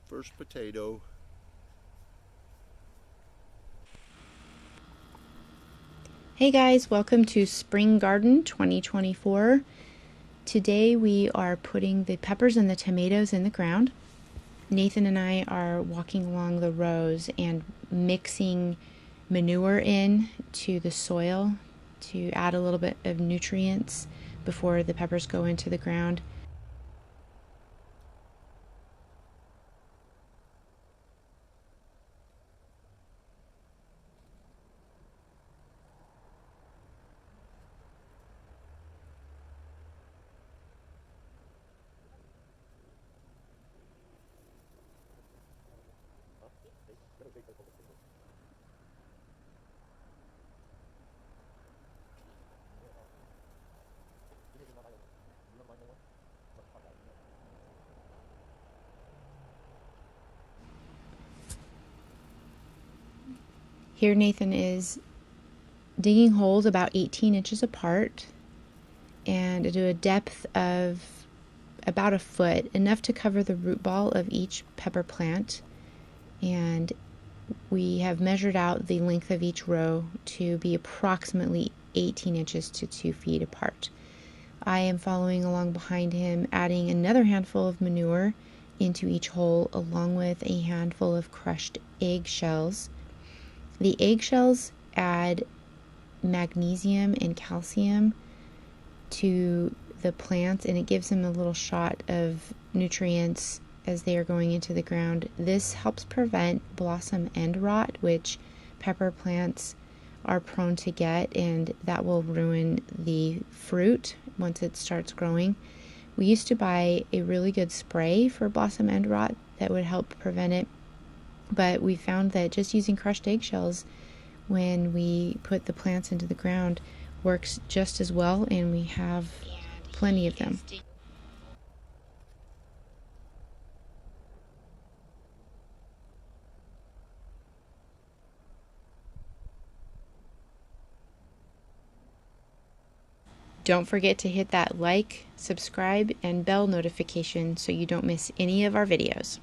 First potato. Hey guys, welcome to Spring Garden 2024. Today we are putting the peppers and the tomatoes in the ground. Nathan and I are walking along the rows and mixing manure in to the soil to add a little bit of nutrients before the peppers go into the ground. Here Nathan is digging holes about 18 inches apart and to a depth of about a foot, enough to cover the root ball of each pepper plant. And we have measured out the length of each row to be approximately 18 inches to 2 feet apart. I am following along behind him, adding another handful of manure into each hole, along with a handful of crushed eggshells. The eggshells add magnesium and calcium to the plants, and it gives them a little shot of nutrients as they are going into the ground. This helps prevent blossom end rot, which pepper plants are prone to get, and that will ruin the fruit once it starts growing. We used to buy a really good spray for blossom end rot that would help prevent it, but we found that just using crushed eggshells when we put the plants into the ground works just as well, and we have plenty of them. Don't forget to hit that like, subscribe, and bell notification so you don't miss any of our videos.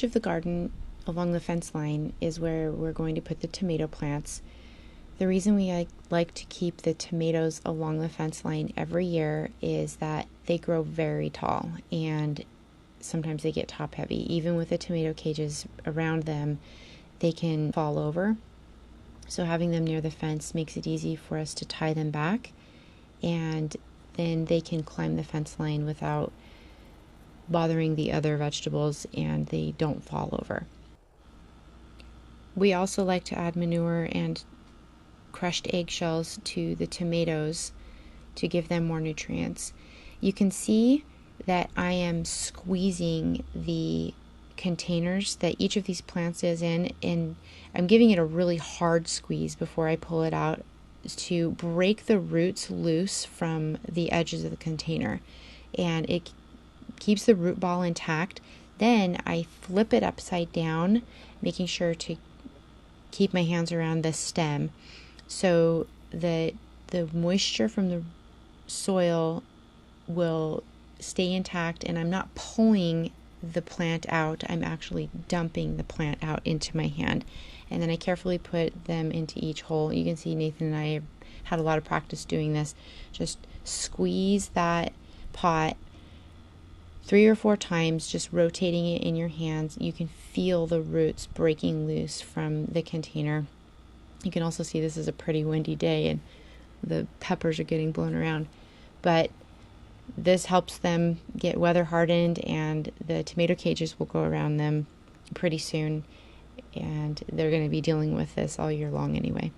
edge of the garden along the fence line is where we're going to put the tomato plants. The reason we like to keep the tomatoes along the fence line every year is that they grow very tall and sometimes they get top heavy. Even with the tomato cages around them, they can fall over. So having them near the fence makes it easy for us to tie them back, and then they can climb the fence line without bothering the other vegetables and they don't fall over. We also like to add manure and crushed eggshells to the tomatoes to give them more nutrients. You can see that I am squeezing the containers that each of these plants is in, and I'm giving it a really hard squeeze before I pull it out to break the roots loose from the edges of the container, and it keeps the root ball intact. Then I flip it upside down, making sure to keep my hands around the stem so that the moisture from the soil will stay intact, and I'm not pulling the plant out, I'm actually dumping the plant out into my hand. And then I carefully put them into each hole. You can see Nathan and I have had a lot of practice doing this. Just squeeze that pot 3 or 4 times, just rotating it in your hands. You can feel the roots breaking loose from the container. You can also see this is a pretty windy day and the peppers are getting blown around. But this helps them get weather hardened, and the tomato cages will go around them pretty soon, and they're going to be dealing with this all year long anyway.